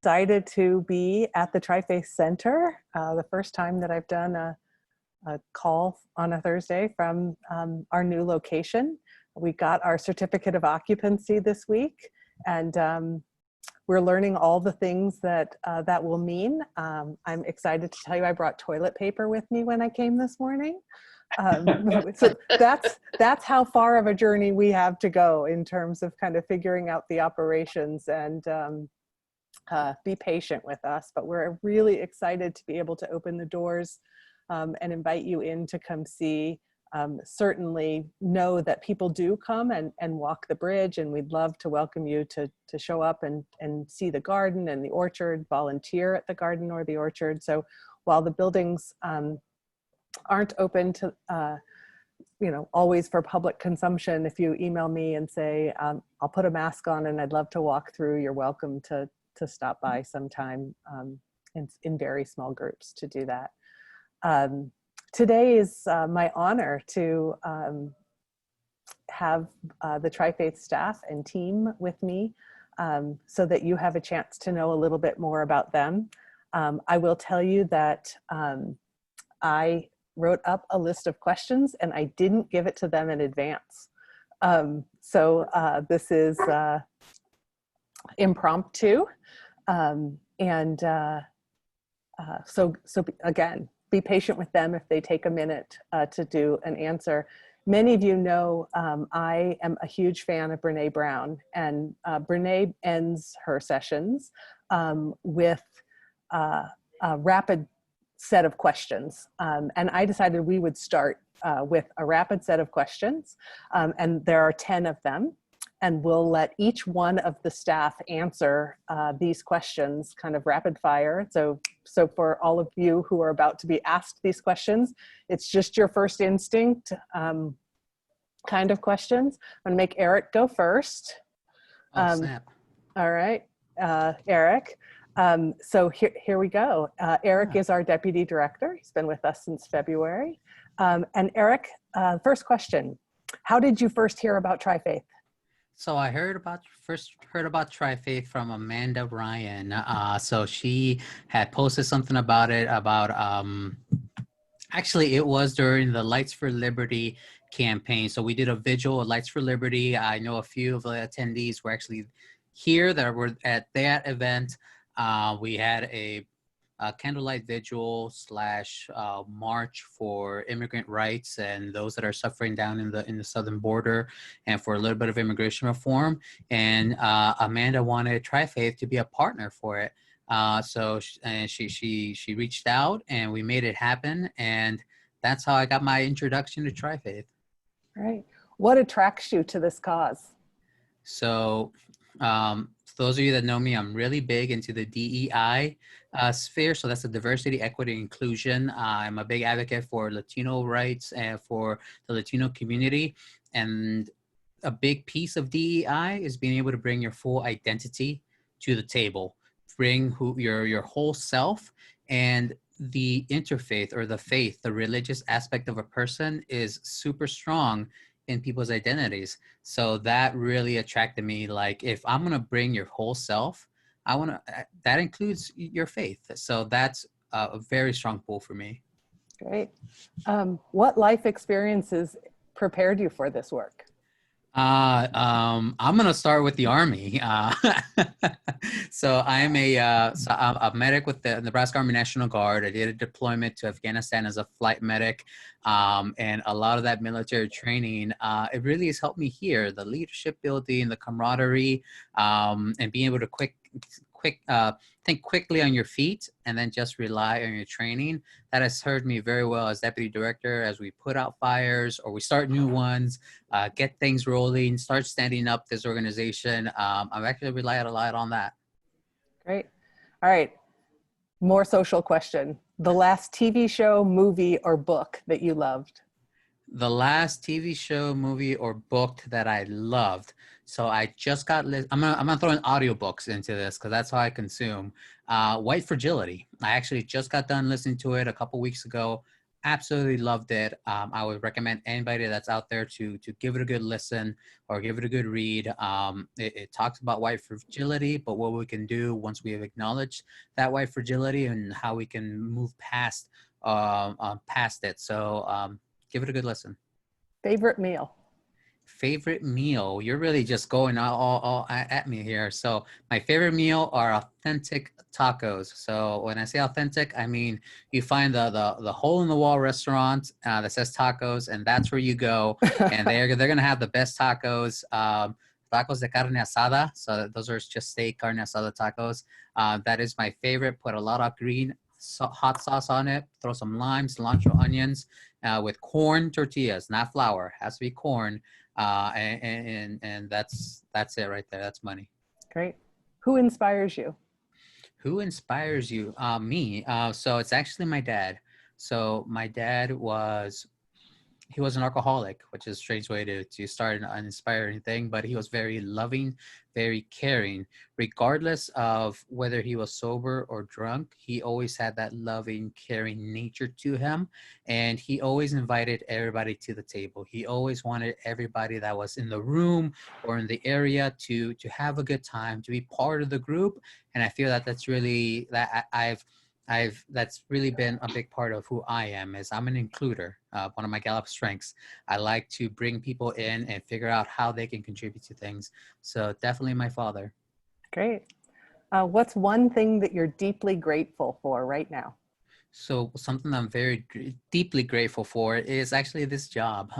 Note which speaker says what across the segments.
Speaker 1: Excited to be at the Tri-Faith Center. The first time that I've done a call on a Thursday from our new location. We got our certificate of occupancy this week, and we're learning all the things that that will mean. I'm excited to tell you I brought toilet paper with me when I came this morning. So that's how far of a journey we have to go in terms of kind of figuring out the operations, and be patient with us. But we're really excited to be able to open the doors and invite you in to come see. Certainly know that people do come and walk the bridge, and we'd love to welcome you to show up and see the garden and the orchard, volunteer at the garden or the orchard. So while the buildings aren't open to always for public consumption, if you email me and say, I'll put a mask on and I'd love to walk through, you're welcome to stop by sometime in very small groups to do that. Today is my honor to have the Tri-Faith staff and team with me so that you have a chance to know a little bit more about them. I will tell you that I wrote up a list of questions and I didn't give it to them in advance. So this is impromptu. So again, be patient with them if they take a minute to do an answer. Many of you know I am a huge fan of Brene Brown, and Brene ends her sessions with a rapid set of questions. And I decided we would start with a rapid set of questions, and there are 10 of them. And we'll let each one of the staff answer these questions kind of rapid fire. So for all of you who are about to be asked these questions, it's just your first instinct kind of questions. I'm gonna make Eric go first.
Speaker 2: Snap.
Speaker 1: All right, Eric. So here we go. Eric is our deputy director. He's been with us since February. And Eric, first question, how did you first hear about Tri-Faith?
Speaker 2: So I first heard about Tri-Faith from Amanda Ryan. So she had posted something about it, actually it was during the Lights for Liberty campaign. So we did a vigil at Lights for Liberty. I know a few of the attendees were actually here that were at that event. We had a candlelight vigil / march for immigrant rights and those that are suffering down in the southern border, and for a little bit of immigration reform. And Amanda wanted Tri-Faith to be a partner for it. So she reached out and we made it happen. And that's how I got my introduction to Tri-Faith.
Speaker 1: Right. What attracts you to this cause?
Speaker 2: So for those of you that know me, I'm really big into the DEI sphere. So that's the diversity, equity, inclusion. I'm a big advocate for Latino rights and for the Latino community. And a big piece of DEI is being able to bring your full identity to the table, bring your whole self. And the interfaith or the faith, the religious aspect of a person is super strong in people's identities. So that really attracted me. Like, if I'm going to bring your whole self, that includes your faith. So that's a very strong pull for me.
Speaker 1: Great. What life experiences prepared you for this work?
Speaker 2: I'm going to start with the Army. So I'm a medic with the Nebraska Army National Guard. I did a deployment to Afghanistan as a flight medic. And a lot of that military training, it really has helped me here. The leadership building, the camaraderie, and being able to think quickly on your feet and then just rely on your training. That has served me very well as deputy director as we put out fires or we start new ones, get things rolling, start standing up this organization. I've actually relied a lot on that.
Speaker 1: Great. All right. More social question. The last TV show, movie, or book that you loved?
Speaker 2: The last TV show, movie, or book that I loved. So I just got, I'm gonna throw in audiobooks into this because that's how I consume. White Fragility. I actually just got done listening to it a couple weeks ago. Absolutely loved it. I would recommend anybody that's out there to give it a good listen or give it a good read. It talks about white fragility, but what we can do once we have acknowledged that white fragility and how we can move past it. So give it a good listen.
Speaker 1: Favorite meal?
Speaker 2: Favorite meal? You're really just going all at me here. So my favorite meal are authentic tacos. So when I say authentic, I mean you find the hole in the wall restaurant that says tacos, and that's where you go, and they're gonna have the best tacos. Tacos de carne asada. So those are just steak carne asada tacos. That is my favorite. Put a lot of green hot sauce on it. Throw some lime, cilantro, onions, with corn tortillas, not flour. Has to be corn. And that's it right there. That's money.
Speaker 1: Great. Who inspires you?
Speaker 2: Who inspires you? Me. So it's actually my dad. So my dad was he was an alcoholic, which is a strange way to start an inspiring thing, but he was very loving, very caring. Regardless of whether he was sober or drunk, he always had that loving, caring nature to him. And he always invited everybody to the table. He always wanted everybody that was in the room or in the area to have a good time, to be part of the group. And I feel that that's really that I've that's really been a big part of who I am. Is I'm an includer. One of my Gallup strengths. I like to bring people in and figure out how they can contribute to things. So definitely my father.
Speaker 1: Great. What's one thing that you're deeply grateful for right now?
Speaker 2: So something I'm very deeply grateful for is actually this job.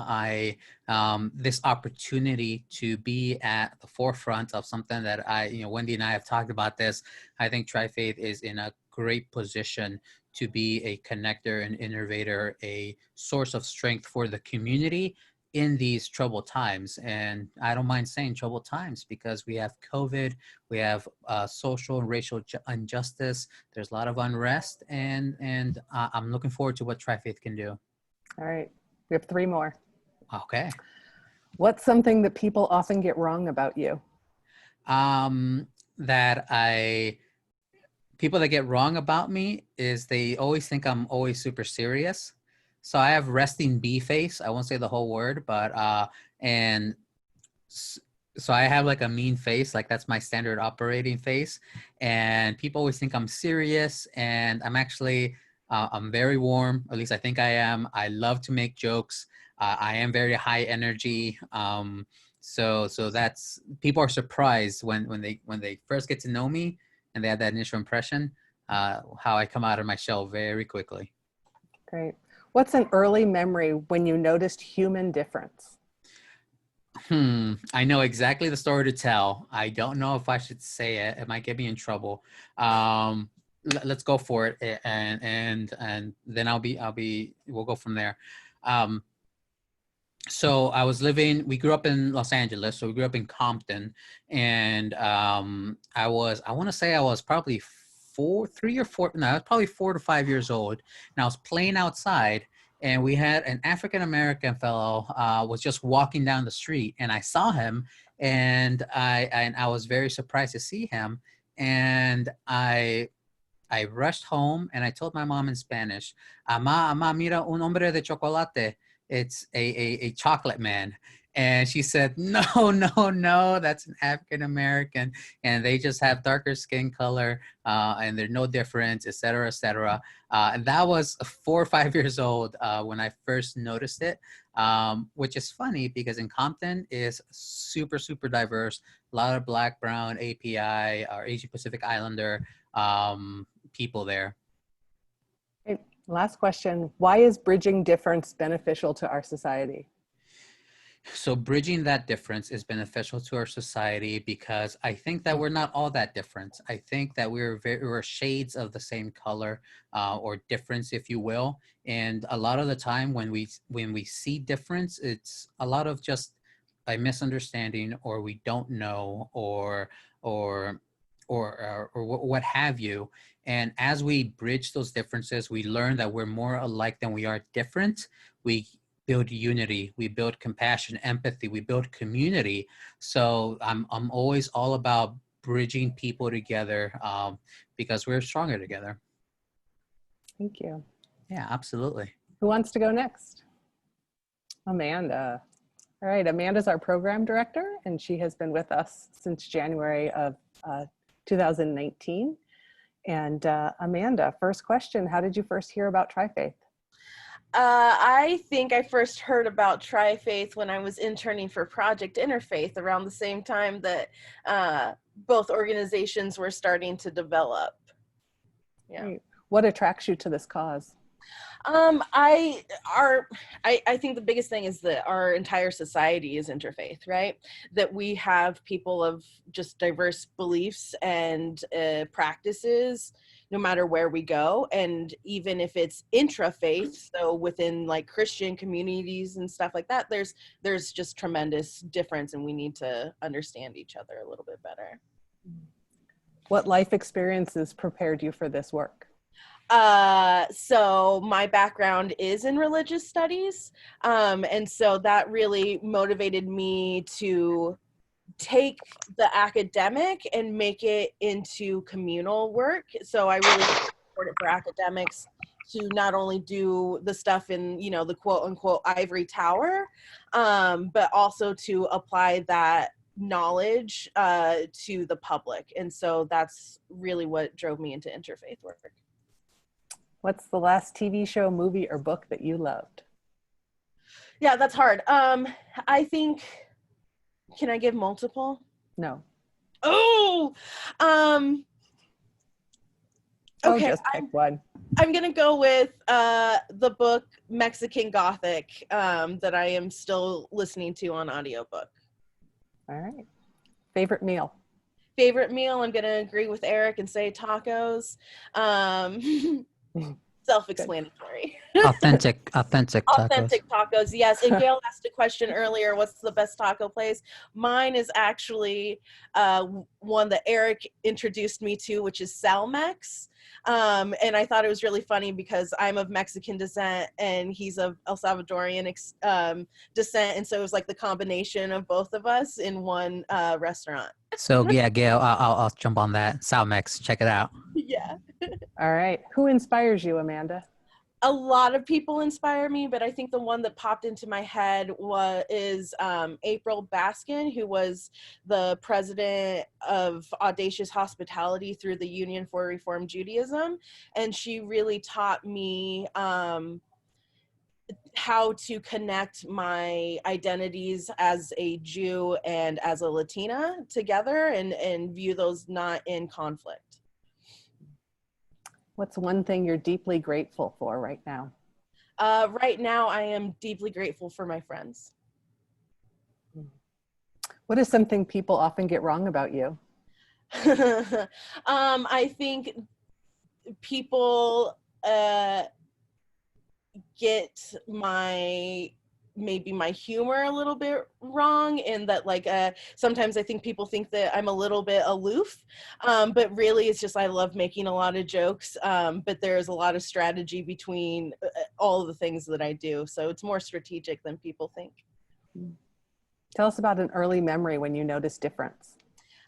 Speaker 2: This opportunity to be at the forefront of something that Wendy and I have talked about this. I think Trifaith is in a great position to be a connector, an innovator, a source of strength for the community in these troubled times. And I don't mind saying troubled times because we have COVID, we have social and racial injustice. There's a lot of unrest, and I'm looking forward to what Trifaith can do.
Speaker 1: All right. We have three more.
Speaker 2: Okay.
Speaker 1: What's something that people often get wrong about you?
Speaker 2: That people that get wrong about me is they always think I'm always super serious. So I have resting bee face. I won't say the whole word, but and so I have like a mean face, like that's my standard operating face. And people always think I'm serious, and I'm actually I'm very warm. At least I think I am. I love to make jokes. I am very high energy. So that's people are surprised when they first get to know me and they have that initial impression, how I come out of my shell very quickly.
Speaker 1: Great. What's an early memory when you noticed human difference?
Speaker 2: I know exactly the story to tell. I don't know if I should say it. It might get me in trouble. Let's go for it, and then we'll go from there. Um, so we grew up in Los Angeles, so we grew up in Compton, and I want to say I was probably 4 to 5 years old, and I was playing outside, and we had an African American fellow was just walking down the street, and I saw him, and I was very surprised to see him, and I rushed home and I told my mom in Spanish, ama, mira un hombre de chocolate. It's a chocolate man. And she said, no, no, no, that's an African American. And they just have darker skin color and they're no different, et cetera, et cetera. And that was 4 or 5 years old when I first noticed it, which is funny because in Compton is super, super diverse. A lot of Black, Brown, API, or Asian Pacific Islander people there.
Speaker 1: Okay. Last question. Why is bridging difference beneficial to our society?
Speaker 2: So bridging that difference is beneficial to our society because I think that we're not all that different. I think that we're shades of the same color or difference, if you will. And a lot of the time when we see difference, it's a lot of just a misunderstanding, or we don't know, or what have you. And as we bridge those differences, we learn that we're more alike than we are different. We build unity, we build compassion, empathy, we build community. So I'm always all about bridging people together because we're stronger together.
Speaker 1: Thank you.
Speaker 2: Yeah, absolutely.
Speaker 1: Who wants to go next? Amanda. All right, Amanda's our program director, and she has been with us since January of 2019. And Amanda, first question, how did you first hear about Trifaith?
Speaker 3: I think I first heard about Trifaith when I was interning for Project Interfaith around the same time that both organizations were starting to develop. Yeah.
Speaker 1: Great. What attracts you to this cause?
Speaker 3: I think the biggest thing is that our entire society is interfaith, right? That we have people of just diverse beliefs and practices, no matter where we go. And even if it's intrafaith, so within like Christian communities and stuff like that, there's just tremendous difference, and we need to understand each other a little bit better.
Speaker 1: What life experiences prepared you for this work?
Speaker 3: So my background is in religious studies. And so that really motivated me to take the academic and make it into communal work. So I really support it for academics to not only do the stuff in, you know, the quote unquote ivory tower, but also to apply that knowledge to the public. And so that's really what drove me into interfaith work.
Speaker 1: What's the last TV show, movie, or book that you loved?
Speaker 3: Yeah, that's hard. I think, can I give multiple?
Speaker 1: No.
Speaker 3: Oh, okay.
Speaker 1: Just pick one.
Speaker 3: I'm gonna go with the book Mexican Gothic that I am still listening to on audiobook.
Speaker 1: All right. Favorite meal?
Speaker 3: Favorite meal, I'm gonna agree with Eric and say tacos. Self-explanatory.
Speaker 2: Authentic tacos.
Speaker 3: Authentic tacos, yes. And Gail asked a question earlier, what's the best taco place? Mine is actually one that Eric introduced me to, which is Salmex. And I thought it was really funny because I'm of Mexican descent and he's of El Salvadorian descent. And so it was like the combination of both of us in one restaurant.
Speaker 2: So yeah, Gail, I'll jump on that. Salmex, check it out.
Speaker 3: Yeah.
Speaker 1: All right. Who inspires you, Amanda?
Speaker 3: A lot of people inspire me, but I think the one that popped into my head is April Baskin, who was the president of Audacious Hospitality through the Union for Reform Judaism. And she really taught me how to connect my identities as a Jew and as a Latina together and view those not in conflict.
Speaker 1: What's one thing you're deeply grateful for right now?
Speaker 3: Right now, I am deeply grateful for my friends.
Speaker 1: What is something people often get wrong about you?
Speaker 3: I think people get maybe my humor a little bit wrong, in that like sometimes I think people think that I'm a little bit aloof, but really it's just I love making a lot of jokes, but there's a lot of strategy between all of the things that I do, so it's more strategic than people think.
Speaker 1: Tell us about an early memory when you noticed difference.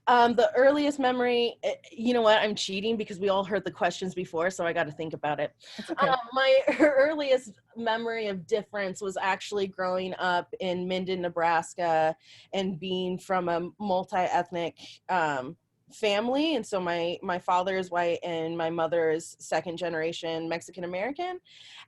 Speaker 3: The earliest memory, you know what, I'm cheating because we all heard the questions before, so I got to think about it.
Speaker 1: Okay.
Speaker 3: My earliest memory of difference was actually growing up in Minden, Nebraska, and being from a multi-ethnic family. And so my father is white and my mother is second generation Mexican American.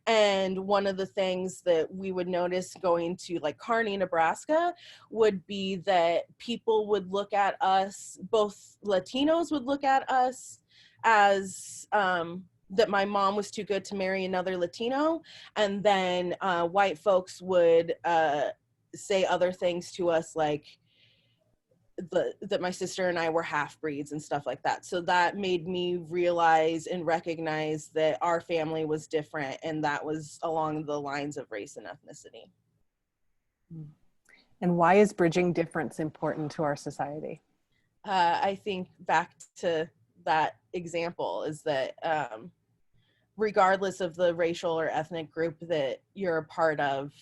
Speaker 3: And one of the things that we would notice going to like Kearney, Nebraska, would be that people would look at us, both Latinos would look at us as that my mom was too good to marry another Latino. And then white folks would say other things to us like, that my sister and I were half-breeds and stuff like that. So that made me realize and recognize that our family was different, and that was along the lines of race and ethnicity.
Speaker 1: And why is bridging difference important to our society?
Speaker 3: I think back to that example is that regardless of the racial or ethnic group that you're a part of,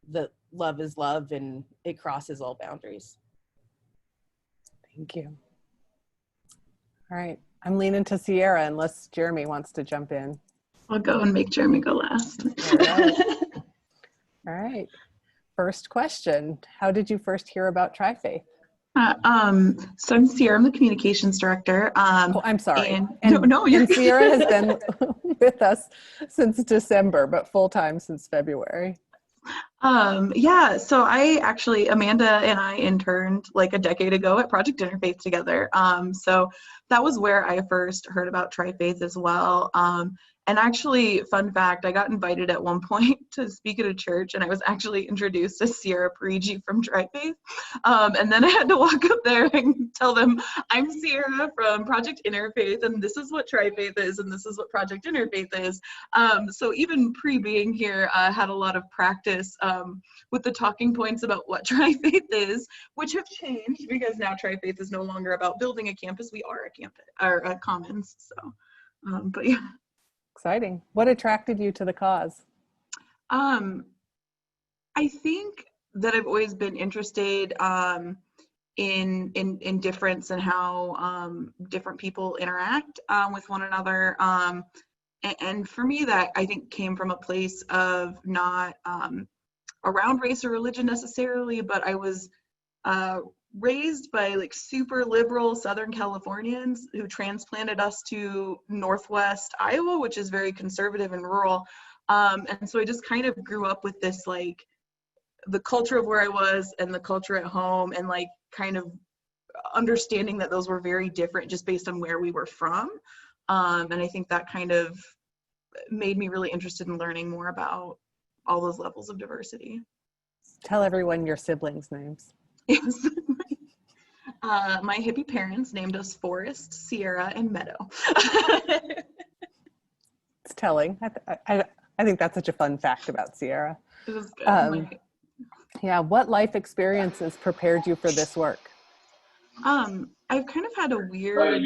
Speaker 3: that love is love and it crosses all boundaries.
Speaker 1: Thank you. All right, I'm leaning to Sierra unless Jeremy wants to jump in.
Speaker 4: I'll go and make Jeremy go last.
Speaker 1: All right. All right. First question. How did you first hear about TriFaith?
Speaker 4: So I'm Sierra, I'm the communications director.
Speaker 1: Oh, I'm sorry.
Speaker 4: No, you're
Speaker 1: and Sierra has been with us since December, but full-time since February.
Speaker 4: Yeah, so Amanda and I interned like a decade ago at Project Interfaith together. So that was where I first heard about TriFaith as well. And actually, fun fact, I got invited at one point to speak at a church, and I was actually introduced to Sierra Parigi from TriFaith. And then I had to walk up there and tell them, I'm Sierra from Project Interfaith, and this is what TriFaith is, and this is what Project Interfaith is. So even pre-being here, I had a lot of practice with the talking points about what TriFaith is, which have changed because now TriFaith is no longer about building a campus. We are a campus, or a commons. So, but yeah.
Speaker 1: Exciting. What attracted you to the cause?
Speaker 4: I think that I've always been interested in difference and how different people interact with one another. And for me, that I think came from a place of not around race or religion necessarily, but I was raised by like super liberal Southern Californians who transplanted us to Northwest Iowa, which is very conservative and rural. And so I just kind of grew up with this, like the culture of where I was and the culture at home, and like kind of understanding that those were very different just based on where we were from. And I think that kind of made me really interested in learning more about all those levels of diversity.
Speaker 1: Tell everyone your siblings' names.
Speaker 4: Yes. My hippie parents named us Forest, Sierra, and Meadow.
Speaker 1: It's telling. I think that's such a fun fact about Sierra.
Speaker 4: It was good.
Speaker 1: Yeah, what life experiences prepared you for this work?
Speaker 4: I've kind of had a weird,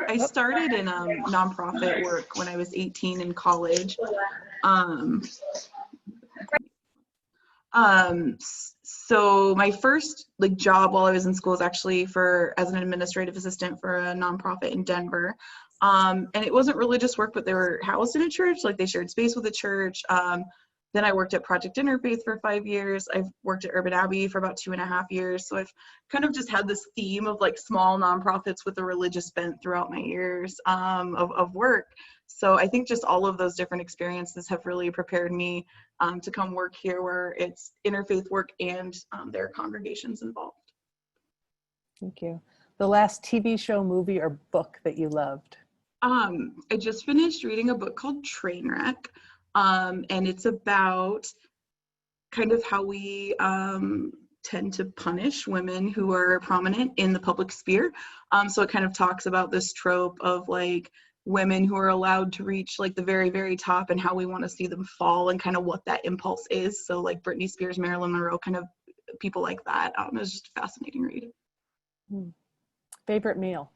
Speaker 4: I started in nonprofit work when I was 18 in college. So my first like job while I was in school was actually as an administrative assistant for a nonprofit in Denver. And it wasn't religious work, but they were housed in a church, like they shared space with a church. Then I worked at Project Interfaith for 5 years. I've worked at Urban Abbey for about 2.5 years. So I've kind of just had this theme of like small nonprofits with a religious bent throughout my years of work. So I think just all of those different experiences have really prepared me to come work here where it's interfaith work and there are congregations involved.
Speaker 1: Thank you. The last TV show, movie, or book that you loved?
Speaker 4: I just finished reading a book called Trainwreck. And it's about kind of how we tend to punish women who are prominent in the public sphere. So it kind of talks about this trope of like women who are allowed to reach like the very, very top and how we want to see them fall and kind of what that impulse is. So like Britney Spears, Marilyn Monroe, kind of people like that. It was just a fascinating read.
Speaker 1: Favorite meal?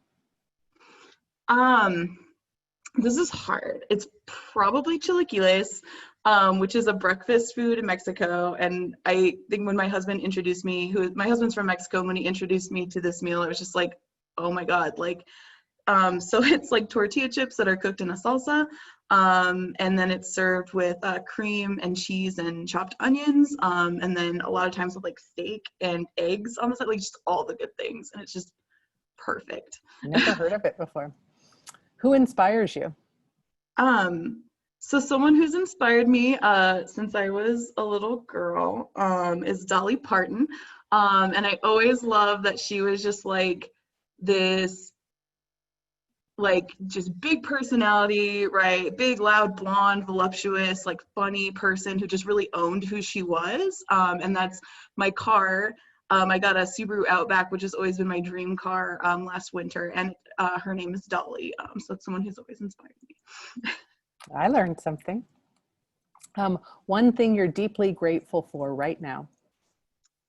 Speaker 4: This is hard. It's probably chilaquiles, which is a breakfast food in Mexico. And I think when my husband introduced me, my husband's from Mexico, when he introduced me to this meal, it was just like, oh my God, like, so it's like tortilla chips that are cooked in a salsa. And then it's served with cream and cheese and chopped onions. And then a lot of times with like steak and eggs on the side, like just all the good things. And it's just perfect.
Speaker 1: Never heard of it before. Who inspires you?
Speaker 4: So someone who's inspired me since I was a little girl is Dolly Parton. And I always love that she was just like this, like just big personality, right? Big, loud, blonde, voluptuous, like funny person who just really owned who she was. And that's my car. I got a Subaru Outback, which has always been my dream car last winter, and her name is Dolly. So it's someone who's always inspired me.
Speaker 1: I learned something. One thing you're deeply grateful for right now?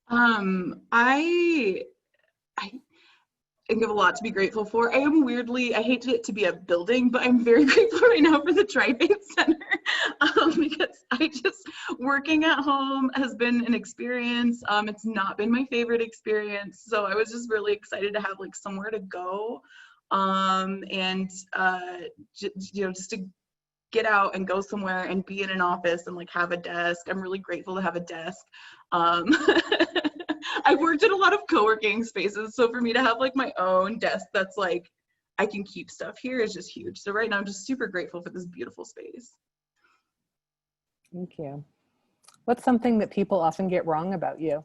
Speaker 4: I think of a lot to be grateful for. I hate it to be a building, but I'm very grateful right now for the Tri-Faith Center because working at home has been an experience. It's not been my favorite experience. So I was just really excited to have like somewhere to go and just to get out and go somewhere and be in an office and like have a desk. I'm really grateful to have a desk. Um, I've worked in a lot of co-working spaces, so for me to have like my own desk that's like I can keep stuff here is just huge. So right now I'm just super grateful for this beautiful space.
Speaker 1: Thank you. What's something that people often get wrong about you?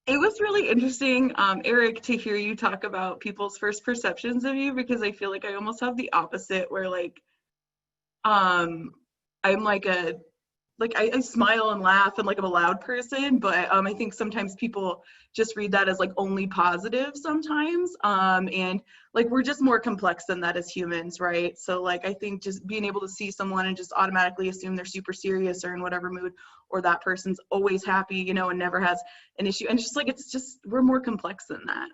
Speaker 4: It was really interesting, Eric, to hear you talk about people's first perceptions of you, because I feel like I almost have the opposite, where like I'm like I smile and laugh and like I'm a loud person, but I think sometimes people just read that as like only positive sometimes, and like we're just more complex than that as humans, right? So like I think just being able to see someone and just automatically assume they're super serious or in whatever mood, or that person's always happy, you know, and never has an issue, and just like it's just we're more complex than that.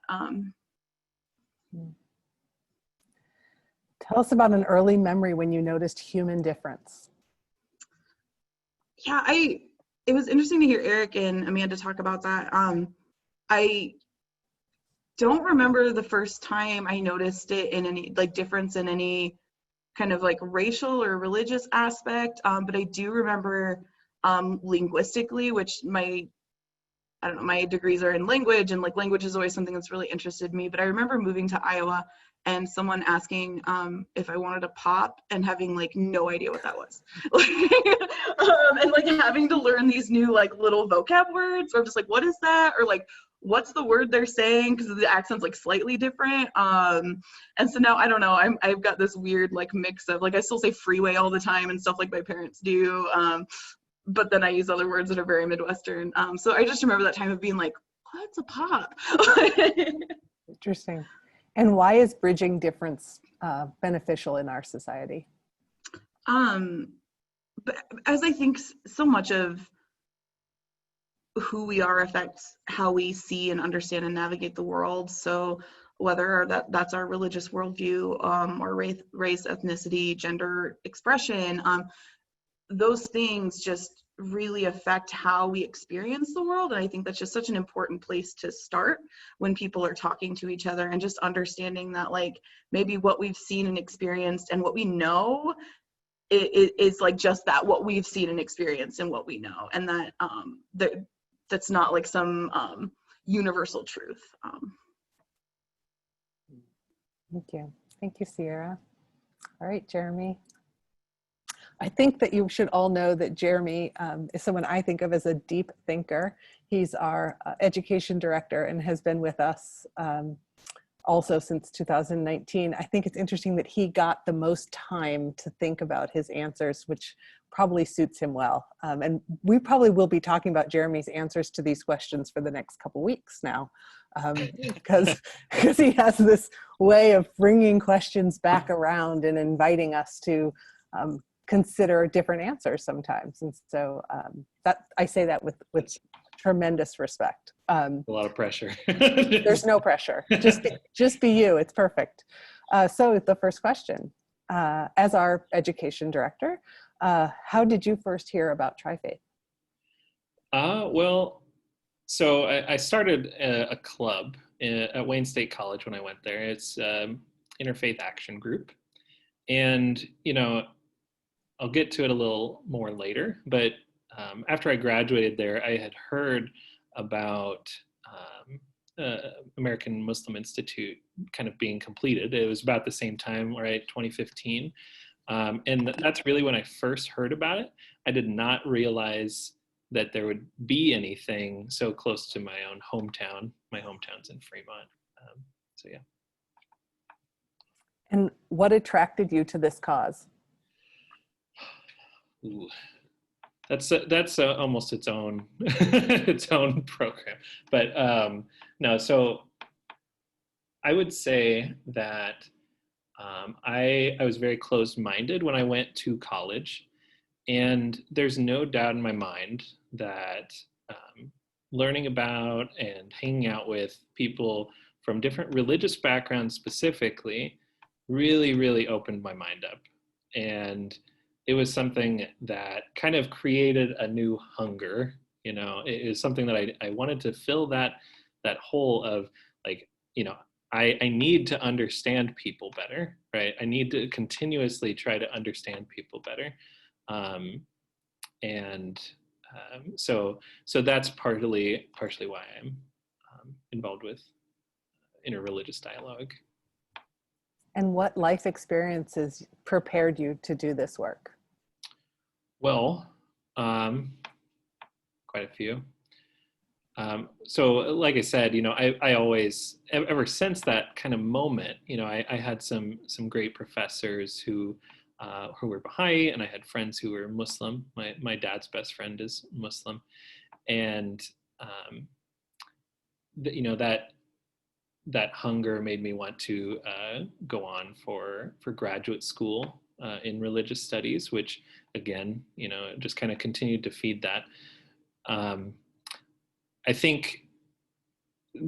Speaker 1: Tell us about an early memory when you noticed human difference.
Speaker 4: Yeah, it was interesting to hear Eric and Amanda talk about that. I don't remember the first time I noticed it in any like difference in any kind of like racial or religious aspect, but I do remember linguistically, which I don't know, my degrees are in language, and like language is always something that's really interested me. But I remember moving to Iowa and someone asking if I wanted a pop and having like no idea what that was. And like having to learn these new like little vocab words, or just like, what is that? Or like, what's the word they're saying? Because the accent's like slightly different. And so now I don't know, I've got this weird like mix of like, I still say freeway all the time and stuff like my parents do. But then I use other words that are very Midwestern. So I just remember that time of being like, what's a pop?
Speaker 1: Interesting. And why is bridging difference beneficial in our society?
Speaker 4: But as I think so much of who we are affects how we see and understand and navigate the world. So whether that's our religious worldview, or race, ethnicity, gender expression, those things just really affect how we experience the world. And I think that's just such an important place to start when people are talking to each other, and just understanding that like maybe what we've seen and experienced and what we know is like just that, what we've seen and experienced and what we know, and that that's not like some universal truth.
Speaker 1: Thank you. Thank you, Sierra. All right, Jeremy. I think that you should all know that Jeremy is someone I think of as a deep thinker. He's our education director and has been with us also since 2019. I think it's interesting that he got the most time to think about his answers, which probably suits him well. And we probably will be talking about Jeremy's answers to these questions for the next couple weeks now, because he has this way of bringing questions back around and inviting us to consider different answers sometimes. And so that I say that with tremendous respect.
Speaker 5: A lot of pressure.
Speaker 1: There's no pressure. Just be you. It's perfect. So the first question, as our education director, how did you first hear about Trifaith?
Speaker 5: Well, so I started a club at Wayne State College when I went there. It's Interfaith Action Group. And, you know, I'll get to it a little more later, but after I graduated there, I had heard about American Muslim Institute kind of being completed. It was about the same time, right, 2015. And that's really when I first heard about it. I did not realize that there would be anything so close to my own hometown. My hometown's in Fremont. So yeah.
Speaker 1: And what attracted you to this cause?
Speaker 5: Ooh. That's almost its own its own program, but no. So I would say that I was very closed-minded when I went to college, and there's no doubt in my mind that learning about and hanging out with people from different religious backgrounds specifically really opened my mind up, and it was something that kind of created a new hunger. It is something that I wanted to fill that hole of, like, I need to understand people better, right? I need to continuously try to understand people better. And so that's partially why I'm involved with interreligious dialogue.
Speaker 1: And what life experiences prepared you to do this work?
Speaker 5: Well, quite a few. So like I said, I always, ever since that kind of moment, I had some great professors who were Baha'i, and I had friends who were Muslim. My dad's best friend is Muslim. And, that hunger made me want to go on for graduate school in religious studies, which again, just kind of continued to feed that. I think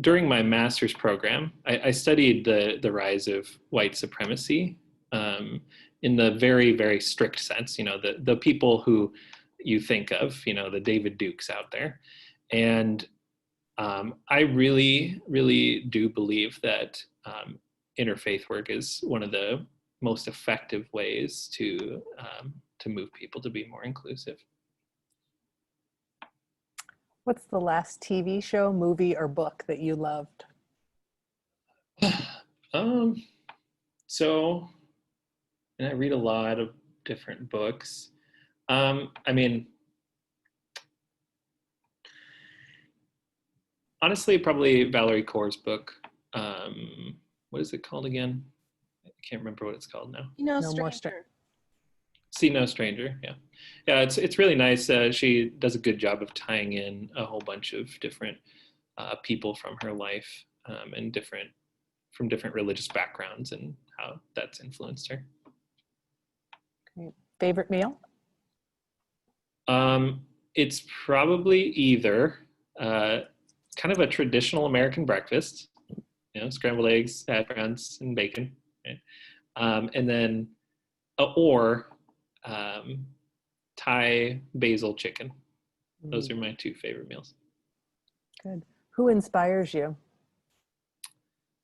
Speaker 5: during my master's program, I studied the rise of white supremacy in the very, very strict sense, the people who you think of, the David Dukes out there. And I really, really do believe that interfaith work is one of the most effective ways to move people to be more inclusive.
Speaker 1: What's the last TV show, movie, or book that you loved?
Speaker 5: So, and I read a lot of different books. I mean, honestly, probably Valerie Kaur's book. What is it called again? I can't remember what it's called now.
Speaker 3: No
Speaker 1: More
Speaker 3: Stranger.
Speaker 5: See No Stranger. Yeah. It's really nice. She does a good job of tying in a whole bunch of different people from her life and from different religious backgrounds and how that's influenced her.
Speaker 1: Great. Favorite meal?
Speaker 5: It's probably either kind of a traditional American breakfast, scrambled eggs, hash browns, and bacon, right? And then or Thai basil chicken. Those are my two favorite meals.
Speaker 1: Good. Who inspires you?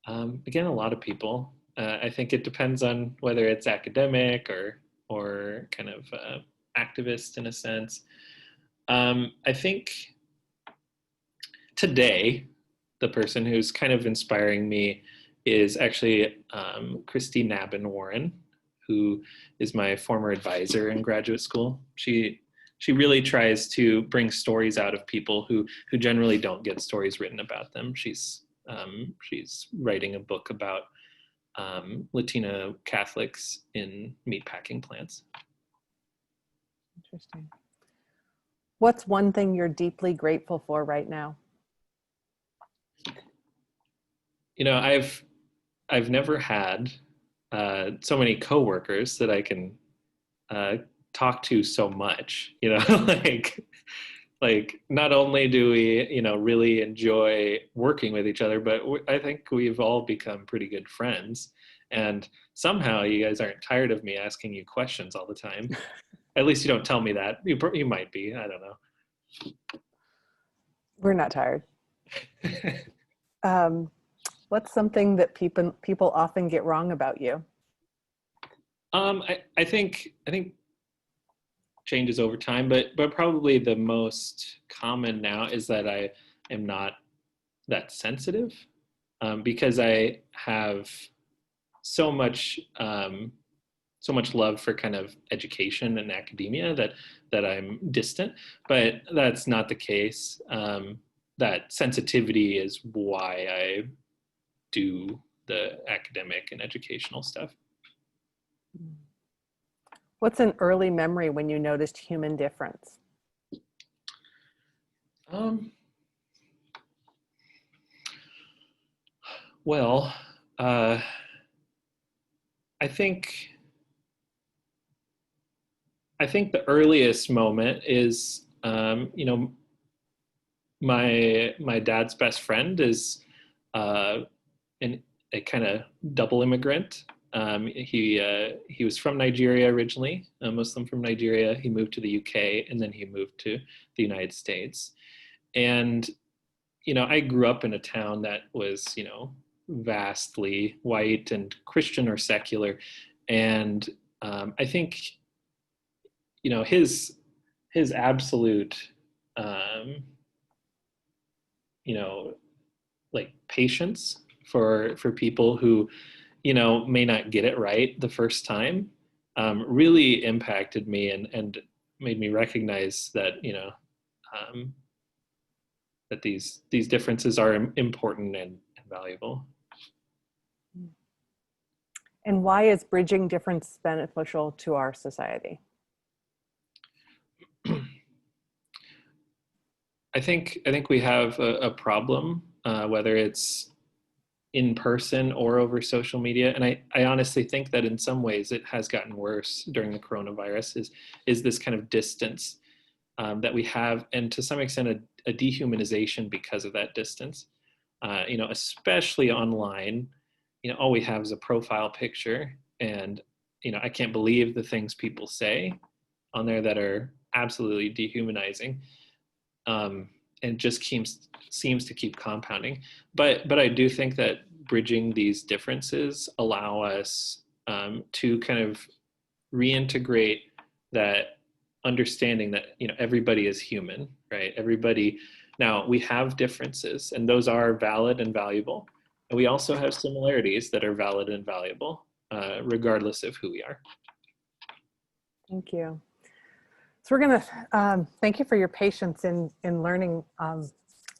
Speaker 5: Again, a lot of people. I think it depends on whether it's academic or kind of activist in a sense. I think today, the person who's kind of inspiring me is actually Christy Nabin Warren, who is my former advisor in graduate school. She really tries to bring stories out of people who generally don't get stories written about them. She's writing a book about Latino Catholics in meatpacking plants.
Speaker 1: Interesting. What's one thing you're deeply grateful for right now?
Speaker 5: I've never had so many coworkers that I can talk to so much. Like not only do we really enjoy working with each other, but I think we've all become pretty good friends. And somehow you guys aren't tired of me asking you questions all the time. At least you don't tell me that. You might be. I don't know.
Speaker 1: We're not tired. What's something that people often get wrong about you?
Speaker 5: I think changes over time, but probably the most common now is that I am not that sensitive because I have so much love for kind of education and academia that I'm distant, but that's not the case. That sensitivity is why I do the academic and educational stuff.
Speaker 1: What's an early memory when you noticed human difference?
Speaker 5: Well, I think the earliest moment is, my dad's best friend is a kind of double immigrant. He was from Nigeria originally, a Muslim from Nigeria. He moved to the UK and then he moved to the United States. And, I grew up in a town that was, vastly white and Christian or secular. And I think, you know, his absolute, you know, like patience for people who, you know, may not get it right the first time, really impacted me and made me recognize that, you know, that these differences are important and valuable.
Speaker 1: And why is bridging difference beneficial to our society?
Speaker 5: I think we have a problem, whether it's in person or over social media. And I honestly think that in some ways it has gotten worse during the coronavirus, is this kind of distance that we have, and to some extent a dehumanization because of that distance. You know, especially online, you know, all we have is a profile picture, and, you know, I can't believe the things people say on there that are absolutely dehumanizing. And just seems to keep compounding. But I do think that bridging these differences allow us to kind of reintegrate that understanding that, you know, everybody is human, right? Everybody, now we have differences, and those are valid and valuable. And we also have similarities that are valid and valuable, regardless of who we are.
Speaker 1: Thank you. So we're going to thank you for your patience in learning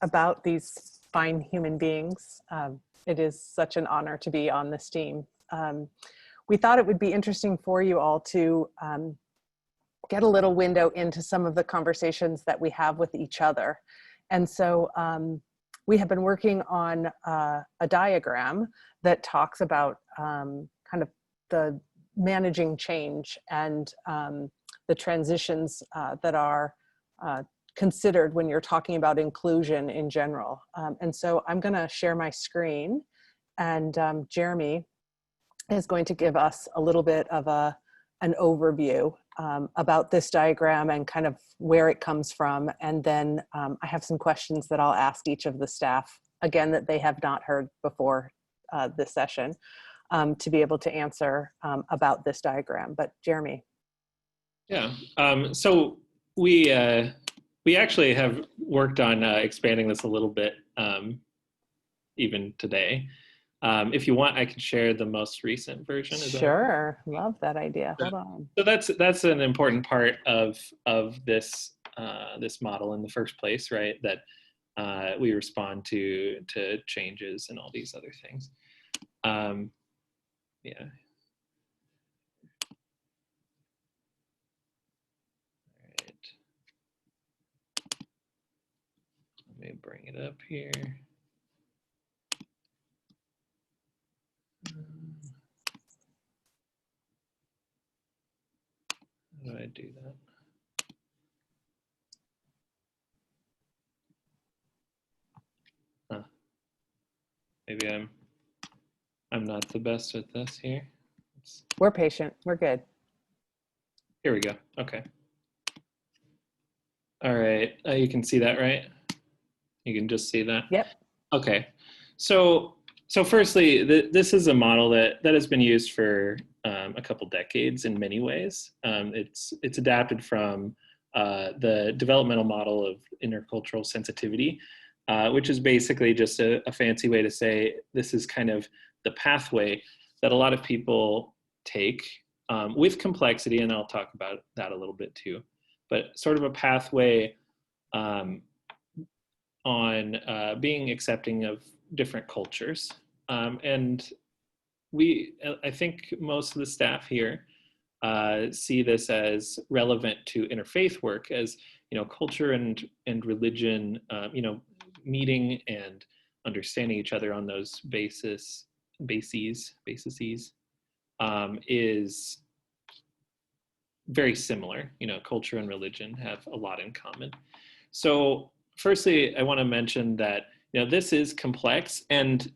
Speaker 1: about these fine human beings. It is such an honor to be on this team. We thought it would be interesting for you all to get a little window into some of the conversations that we have with each other. And so we have been working on a diagram that talks about kind of the managing change and the transitions that are considered when you're talking about inclusion in general. And so I'm going to share my screen, and Jeremy is going to give us a little bit of an overview about this diagram and kind of where it comes from. And then I have some questions that I'll ask each of the staff, again, that they have not heard before this session, to be able to answer about this diagram. But Jeremy.
Speaker 5: Yeah, so we actually have worked on expanding this a little bit, even today. If you want, I can share the most recent version.
Speaker 1: Sure, love that idea. Hold on.
Speaker 5: So that's an important part of this this model in the first place, right? That we respond to changes and all these other things. Yeah. Let me bring it up here. How do I do that? Huh. Maybe I'm not the best with this here.
Speaker 1: We're patient. We're good.
Speaker 5: Here we go. Okay. All right. You can see that, right? You can just see that?
Speaker 1: Yep.
Speaker 5: Okay. So firstly, this is a model that has been used for a couple decades in many ways. It's adapted from the developmental model of intercultural sensitivity, which is basically just a fancy way to say this is kind of the pathway that a lot of people take with complexity, and I'll talk about that a little bit too, but sort of a pathway on being accepting of different cultures. And I think most of the staff here see this as relevant to interfaith work, as, you know, culture and religion, you know, meeting and understanding each other on those bases is very similar. You know, culture and religion have a lot in common. So firstly, I want to mention that, you know, this is complex, and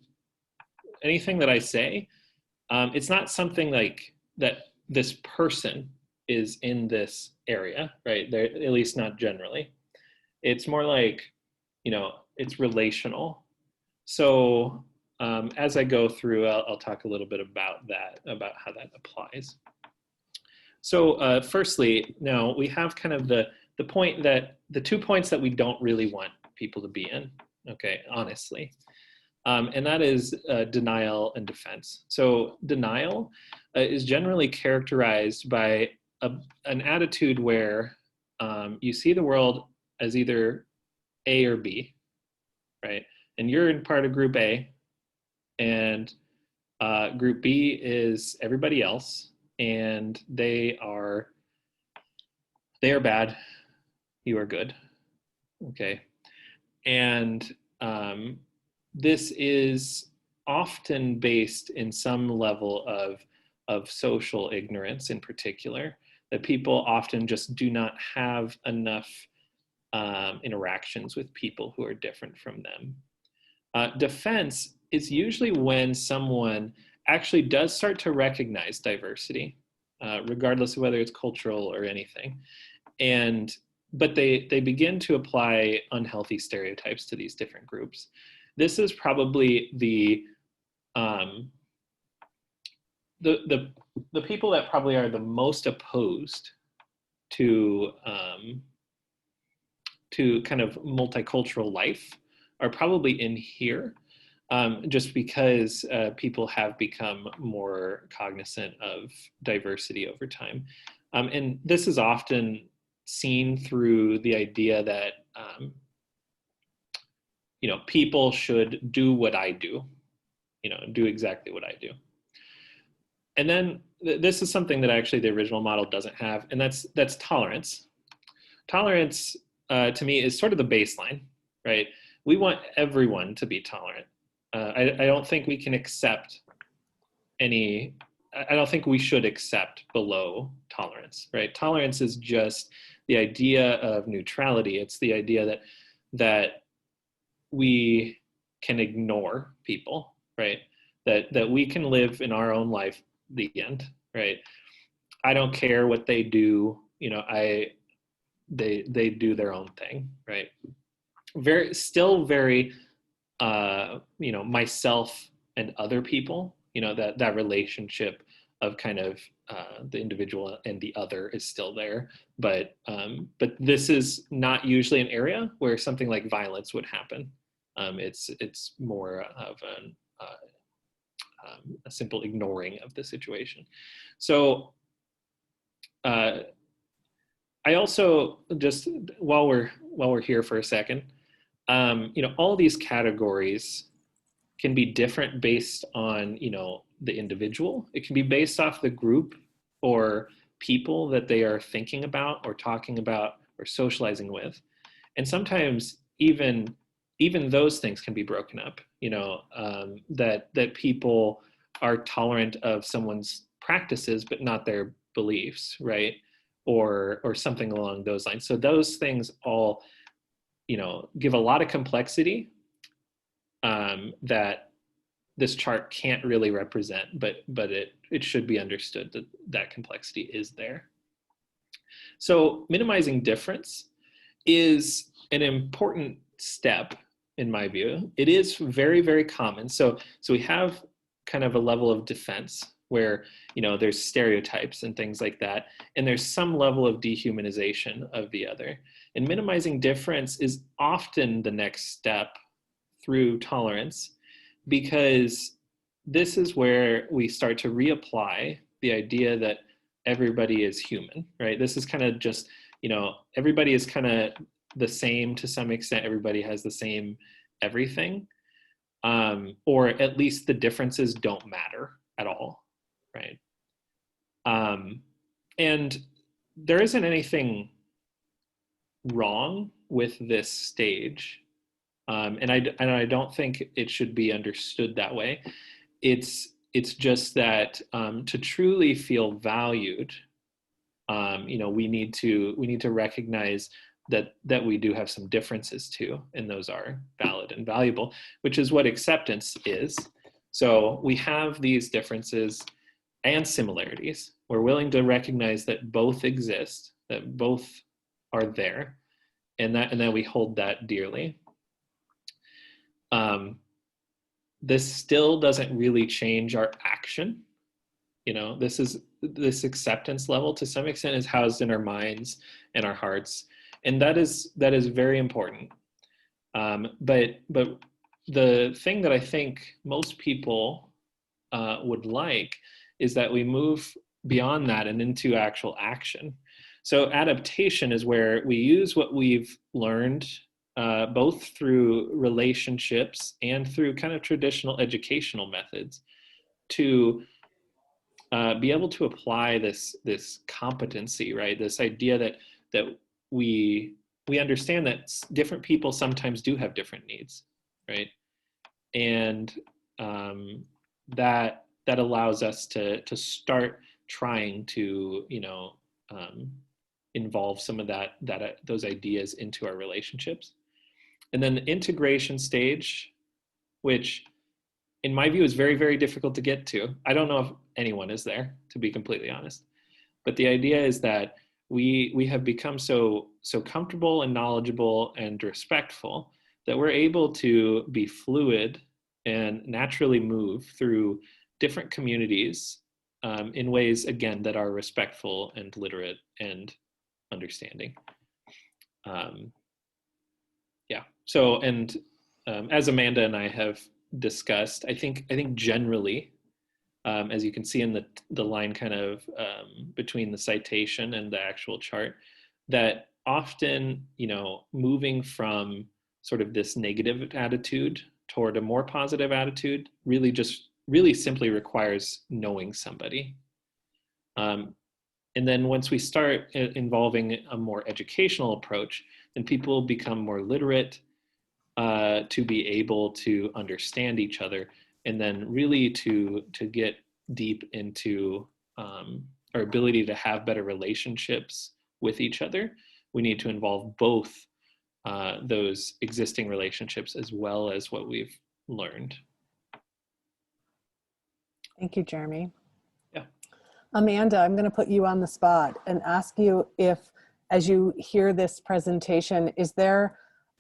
Speaker 5: anything that I say, it's not something like that this person is in this area, right? They're, at least not generally. It's more like, you know, it's relational. So as I go through, I'll talk a little bit about that, about how that applies. So firstly, now we have kind of the point that the 2 points that we don't really want people to be in, okay, honestly. And that is denial and defense. So denial is generally characterized by an attitude where you see the world as either A or B, right? And you're in part of group A, and group B is everybody else, and they are bad, you are good, okay? And this is often based in some level of social ignorance in particular, that people often just do not have enough interactions with people who are different from them. Defense is usually when someone actually does start to recognize diversity, regardless of whether it's cultural or anything. But they begin to apply unhealthy stereotypes to these different groups. This is probably the people that probably are the most opposed to kind of multicultural life are probably in here, just because people have become more cognizant of diversity over time. And this is often seen through the idea that people should do what I do, do exactly what I do. And then this is something that actually the original model doesn't have, and that's tolerance. Tolerance to me is sort of the baseline, right? We want everyone to be tolerant. I don't think we can accept I don't think we should accept below tolerance, right? Tolerance is just the idea of neutrality. It's the idea that we can ignore people, right? That we can live in our own life, the end, right? I don't care what they do, they do their own thing, right? Still very myself and other people, that relationship of kind of the individual and the other is still there, but this is not usually an area where something like violence would happen. It's more of a simple ignoring of the situation. So I also, just while we're here for a second, all these categories can be different based on, the individual. It can be based off the group or people that they are thinking about or talking about or socializing with. And sometimes even those things can be broken up, that people are tolerant of someone's practices, but not their beliefs, right? Or something along those lines. So those things all, give a lot of complexity that this chart can't really represent, but it should be understood that complexity is there. So minimizing difference is an important step in my view. It is very, very common. So we have kind of a level of defense where, there's stereotypes and things like that, and there's some level of dehumanization of the other. And minimizing difference is often the next step through tolerance, because this is where we start to reapply the idea that everybody is human, right? This is kind of just, everybody is kind of the same to some extent. Everybody has the same everything, or at least the differences don't matter at all, right? And there isn't anything wrong with this stage. And I don't think it should be understood that way. It's just that to truly feel valued, we need to recognize that we do have some differences too, and those are valid and valuable, which is what acceptance is. So we have these differences and similarities. We're willing to recognize that both exist, that both are there, and that we hold that dearly. this still doesn't really change our action. You know, this acceptance level to some extent is housed in our minds and our hearts, and that is very important. But the thing that I think most people would like is that we move beyond that and into actual action. So adaptation is where we use what we've learned, both through relationships and through kind of traditional educational methods, to be able to apply this competency, right? This idea that we understand that different people sometimes do have different needs, right? And that allows us to start trying to, you know, involve some of those ideas into our relationships. And then the integration stage, which in my view is very, very difficult to get to. I don't know if anyone is there, to be completely honest. But the idea is that we have become so comfortable and knowledgeable and respectful that we're able to be fluid and naturally move through different communities in ways, again, that are respectful and literate and understanding. Yeah. So, and as Amanda and I have discussed, I think generally, as you can see in the line kind of between the citation and the actual chart, that often, you know, moving from sort of this negative attitude toward a more positive attitude really simply requires knowing somebody. And then once we start involving a more educational approach, then people become more literate to be able to understand each other, and then really to get deep into our ability to have better relationships with each other. We need to involve both those existing relationships as well as what we've learned.
Speaker 1: Thank you, Jeremy.
Speaker 5: Yeah.
Speaker 1: Amanda, I'm going to put you on the spot and ask you if, as you hear this presentation, is there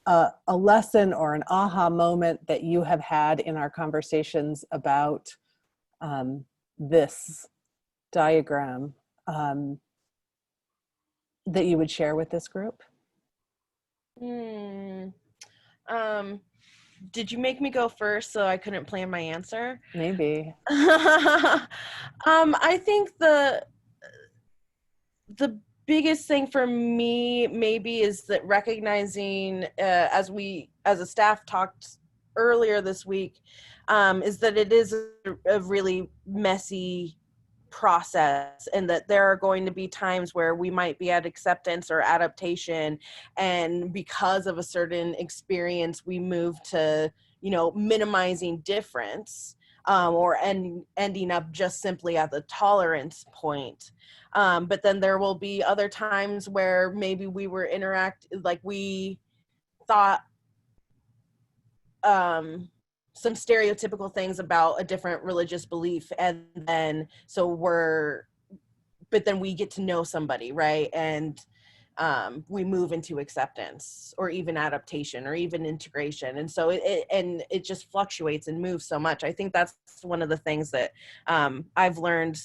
Speaker 1: a lesson or an aha moment that you have had in our conversations about this diagram that you would share with this group?
Speaker 3: Did you make me go first so I couldn't plan my answer?
Speaker 1: Maybe.
Speaker 3: I think the biggest thing for me maybe is that recognizing, as a staff talked earlier this week, is that it is a really messy process, and that there are going to be times where we might be at acceptance or adaptation, and because of a certain experience we move to, you know, minimizing difference, or ending up just simply at the tolerance point. But then there will be other times where maybe we were we thought some stereotypical things about a different religious belief, and then but then we get to know somebody, right? And we move into acceptance or even adaptation or even integration. And so it just fluctuates and moves so much. I think that's one of the things that I've learned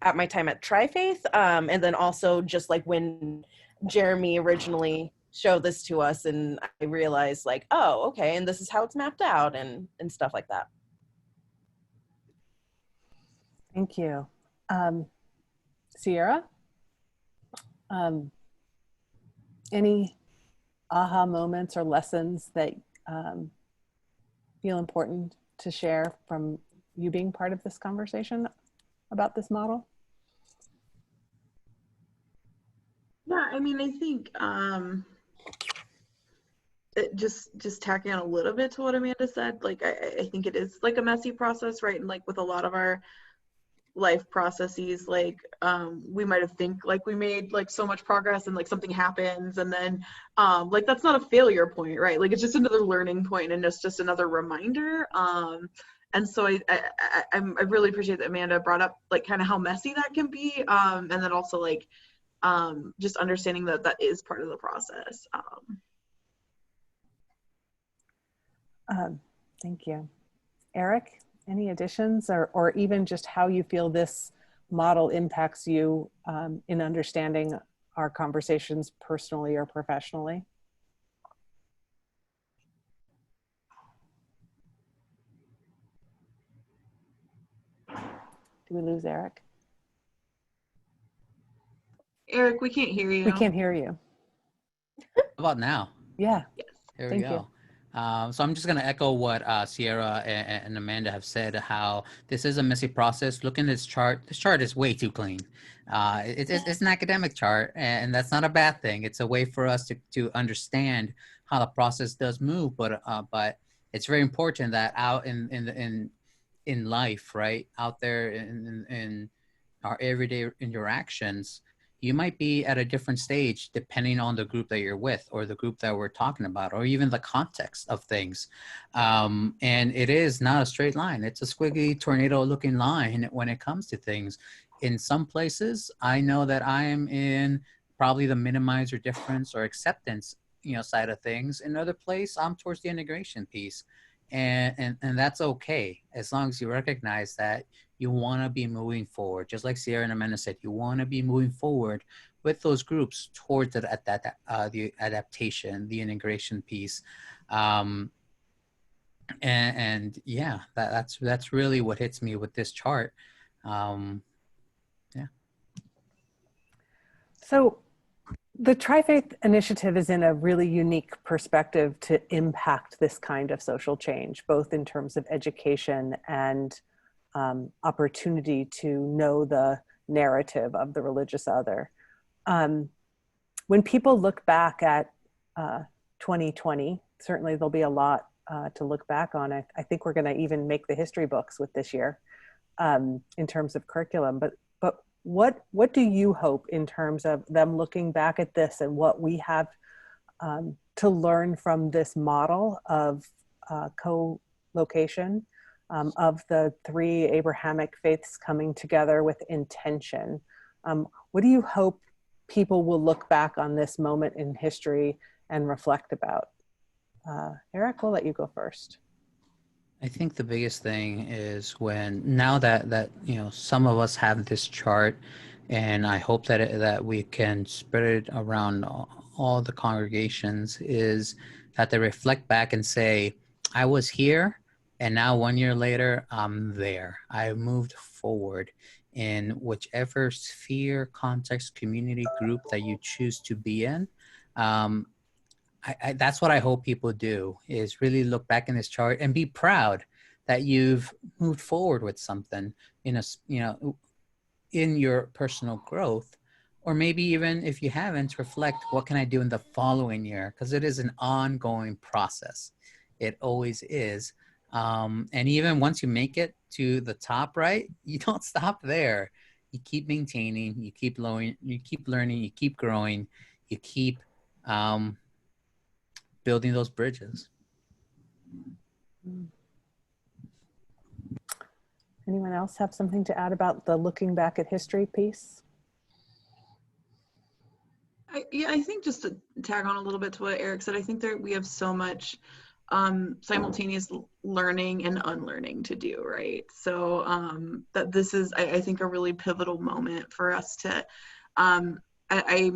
Speaker 3: at my time at Trifaith, and then also just like when Jeremy originally showed this to us, and I realized like, oh, okay, and this is how it's mapped out, and stuff like that.
Speaker 1: Thank you. Sierra, any aha moments or lessons that feel important to share from you being part of this conversation about this model?
Speaker 4: Yeah, I mean, I think just tacking on a little bit to what Amanda said, like I think it is like a messy process, right? And like with a lot of our life processes, like we might have think like we made like so much progress and like something happens, and then like that's not a failure point, right? Like it's just another learning point, and it's just another reminder. And so I really appreciate that Amanda brought up like kind of how messy that can be, and then also like just understanding that that is part of the process.
Speaker 1: Thank you. Eric, any additions or even just how you feel this model impacts you in understanding our conversations personally or professionally? Do we lose Eric?
Speaker 4: Eric, we can't hear you.
Speaker 1: We can't hear you.
Speaker 2: How about now?
Speaker 1: Yeah.
Speaker 4: Yes.
Speaker 2: Here we go. So I'm just going to echo what Sierra and Amanda have said, how this is a messy process. Look at this chart. This chart is way too clean. It's an academic chart, and that's not a bad thing. It's a way for us to understand how the process does move, but it's very important that out in life, right, out there in our everyday interactions, you might be at a different stage depending on the group that you're with or the group that we're talking about or even the context of things. And it is not a straight line. It's a squiggly tornado looking line when it comes to things. In some places, I know that I am in probably the minimize or difference or acceptance, side of things. In other place, I'm towards the integration piece. And that's okay, as long as you recognize that you want to be moving forward. Just like Sierra and Amanda said, you want to be moving forward with those groups towards the adaptation, the integration piece. And yeah, that's really what hits me with this chart. Yeah.
Speaker 1: So the Trifaith Initiative is in a really unique perspective to impact this kind of social change, both in terms of education and opportunity to know the narrative of the religious other. When people look back at 2020, certainly there'll be a lot to look back on. I think we're going to even make the history books with this year in terms of curriculum. But what do you hope in terms of them looking back at this and what we have to learn from this model of co-location? Of the three Abrahamic faiths coming together with intention. What do you hope people will look back on this moment in history and reflect about? Eric, we'll let you go first.
Speaker 2: I think the biggest thing is now that some of us have this chart, and I hope that we can spread it around all the congregations, is that they reflect back and say, I was here, and now 1 year later, I'm there. I moved forward in whichever sphere, context, community, group that you choose to be in. That's what I hope people do, is really look back in this chart and be proud that you've moved forward with something in your personal growth, or maybe even if you haven't, reflect, what can I do in the following year? Because it is an ongoing process. It always is. And even once you make it to the top, right, you don't stop there. You keep maintaining, you keep learning, you keep growing, you keep building those bridges.
Speaker 1: Anyone else have something to add about the looking back at history piece?
Speaker 4: I think just to tag on a little bit to what Eric said, I think we have so much simultaneous learning and unlearning to do, right? So that this is, I think, a really pivotal moment for us to, I'm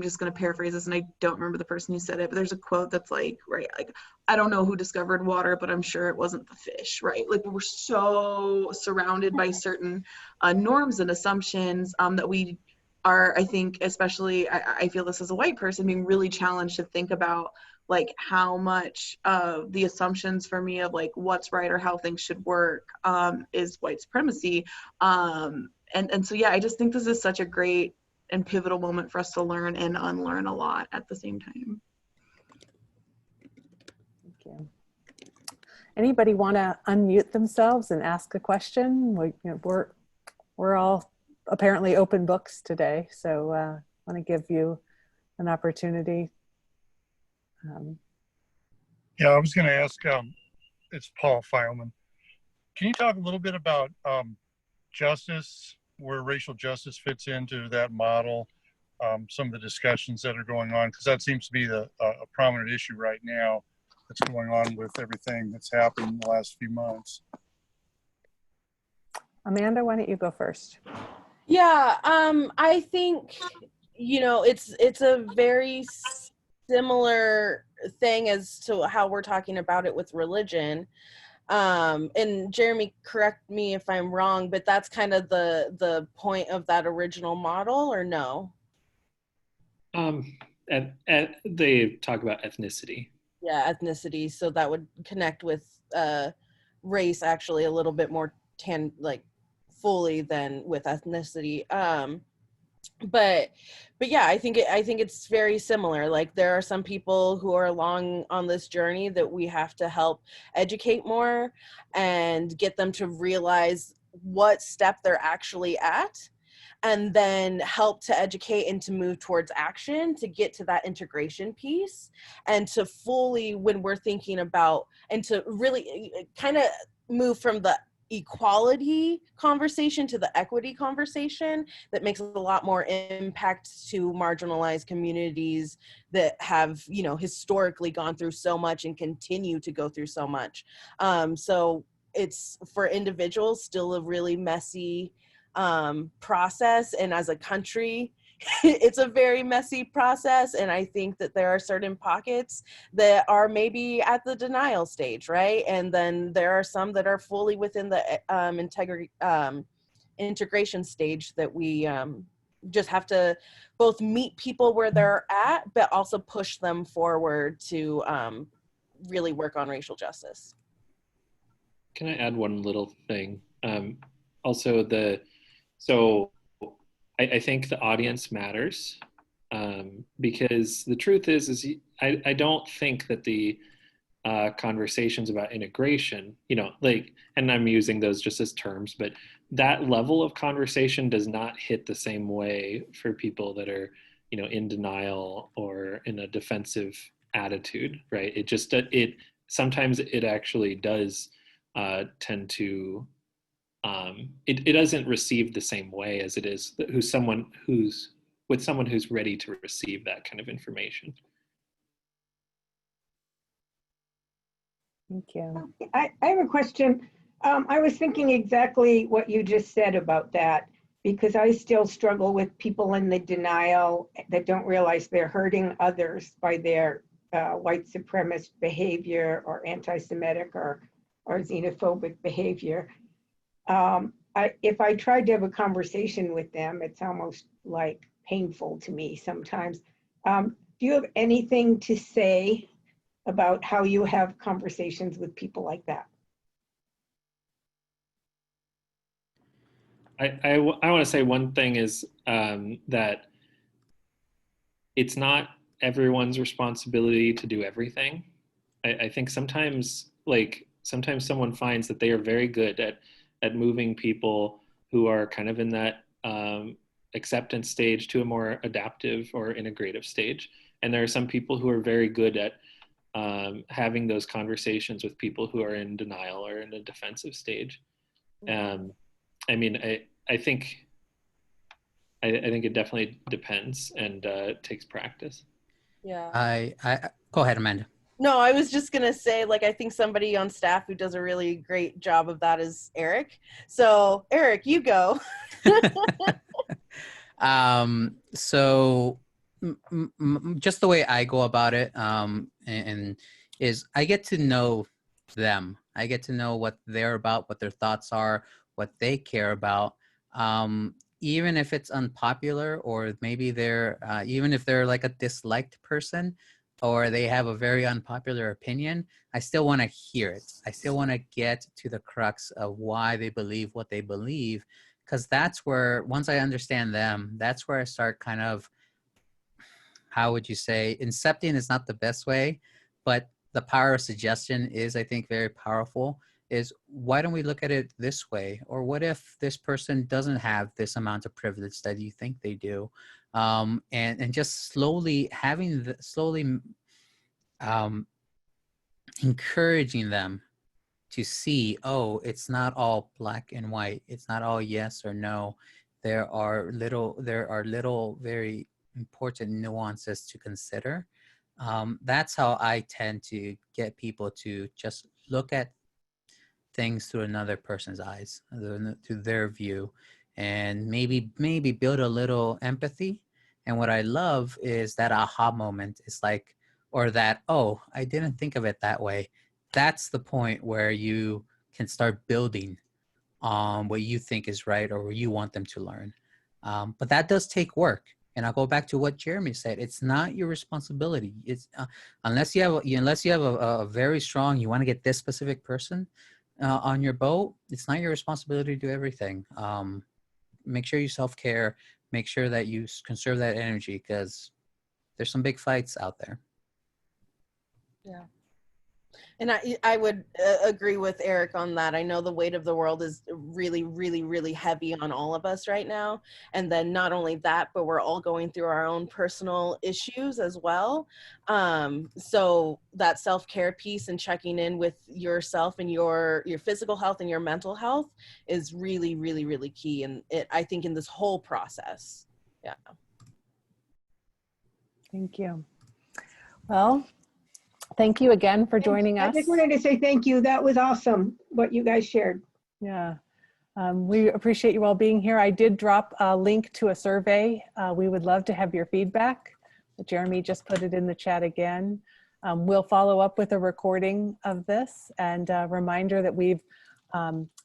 Speaker 4: just going to paraphrase this, and I don't remember the person who said it, but there's a quote that's like, right, like, I don't know who discovered water, but I'm sure it wasn't the fish, right? Like, we're so surrounded by certain norms and assumptions that we are, I think, especially, I feel this as a white person, being really challenged to think about like how much of the assumptions for me of like what's right or how things should work is white supremacy. And so, yeah, I just think this is such a great and pivotal moment for us to learn and unlearn a lot at the same time.
Speaker 1: Thank you. Anybody want to unmute themselves and ask a question? We're all apparently open books today, so I want to give you an opportunity.
Speaker 6: Yeah, I was going to ask, it's Paul Feilman. Can you talk a little bit about justice, where racial justice fits into that model, some of the discussions that are going on, because that seems to be a prominent issue right now that's going on with everything that's happened in the last few months.
Speaker 1: Amanda, why don't you go first?
Speaker 3: Yeah, I think, it's a very similar thing as to how we're talking about it with religion. And Jeremy, correct me if I'm wrong, but that's kind of the point of that original model, or no?
Speaker 5: They talk about ethnicity.
Speaker 3: Yeah, ethnicity. So that would connect with race actually a little bit more fully than with ethnicity. But yeah, I think it's very similar. Like, there are some people who are along on this journey that we have to help educate more and get them to realize what step they're actually at, and then help to educate and to move towards action to get to that integration piece, and to fully, when we're thinking about, and to really kind of move from the equality conversation to the equity conversation that makes a lot more impact to marginalized communities that have, historically gone through so much and continue to go through so much. So it's, for individuals, still a really messy process, and as a country it's a very messy process, and I think that there are certain pockets that are maybe at the denial stage, right? And then there are some that are fully within the integration stage that we just have to both meet people where they're at, but also push them forward to really work on racial justice.
Speaker 5: Can I add one little thing? Also, so I think the audience matters, because the truth is I don't think that the conversations about integration, and I'm using those just as terms, but that level of conversation does not hit the same way for people that are, in denial or in a defensive attitude, right? It sometimes it actually does tend to, it doesn't receive the same way as it is someone who's ready to receive that kind of information.
Speaker 1: Thank you.
Speaker 7: I have a question. I was thinking exactly what you just said about that, because I still struggle with people in the denial that don't realize they're hurting others by their white supremacist behavior or anti-Semitic or xenophobic behavior. If I tried to have a conversation with them, it's almost like painful to me sometimes. Do you have anything to say about how you have conversations with people like that?
Speaker 5: I want to say one thing is that it's not everyone's responsibility to do everything. I think sometimes someone finds that they are very good at moving people who are kind of in that acceptance stage to a more adaptive or integrative stage. And there are some people who are very good at having those conversations with people who are in denial or in a defensive stage. I mean, I think it definitely depends and takes practice.
Speaker 3: Yeah.
Speaker 2: I go ahead, Amanda.
Speaker 3: No, I was just gonna say, I think somebody on staff who does a really great job of that is Eric. So Eric, you go.
Speaker 2: So just the way I go about it, and is I get to know them. I get to know what they're about, what their thoughts are, what they care about. Even if it's unpopular, or maybe they're even if they're like a disliked person, or they have a very unpopular opinion, I still want to hear it. I still want to get to the crux of why they believe what they believe, because that's where, once I understand them, that's where I start kind of, how would you say, incepting is not the best way, but the power of suggestion is, I think, very powerful. Is, why don't we look at it this way? Or what if this person doesn't have this amount of privilege that you think they do? And just slowly encouraging them to see, oh, it's not all black and white. It's not all yes or no. There are little very important nuances to consider. That's how I tend to get people to just look at things through another person's eyes, through their view, and maybe build a little empathy. And what I love is that aha moment. It's like, or that, oh, I didn't think of it that way. That's the point where you can start building on what you think is right or what you want them to learn. But that does take work. And I'll go back to what Jeremy said. It's not your responsibility. It's unless you have a very strong, you want to get this specific person on your boat. It's not your responsibility to do everything. Make sure you self-care. Make sure that you conserve that energy, because there's some big fights out there.
Speaker 3: Yeah. And I would agree with Eric on that. I know the weight of the world is really, really, really heavy on all of us right now. And then not only that, but we're all going through our own personal issues as well. So that self-care piece and checking in with yourself and your physical health and your mental health is really, really, really key. And I think in this whole process. Yeah.
Speaker 1: Thank you. Well, thank you again for joining us.
Speaker 7: I just wanted to say thank you. That was awesome, what you guys shared.
Speaker 1: Yeah, we appreciate you all being here. I did drop a link to a survey. We would love to have your feedback. Jeremy just put it in the chat again. We'll follow up with a recording of this, and a reminder that we've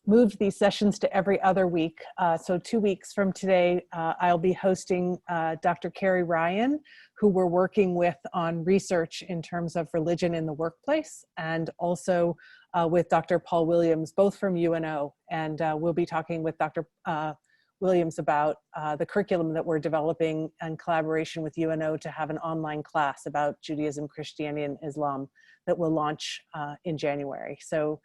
Speaker 1: moved these sessions to every other week. So 2 weeks from today, I'll be hosting Dr. Carrie Ryan, who we're working with on research in terms of religion in the workplace, and also with Dr. Paul Williams, both from UNO. And we'll be talking with Dr. Williams about the curriculum that we're developing in collaboration with UNO to have an online class about Judaism, Christianity, and Islam that will launch in January. So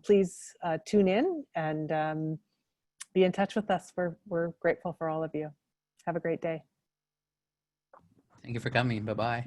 Speaker 1: please tune in and be in touch with us. We're grateful for all of you. Have a great day.
Speaker 2: Thank you for coming. Bye-bye.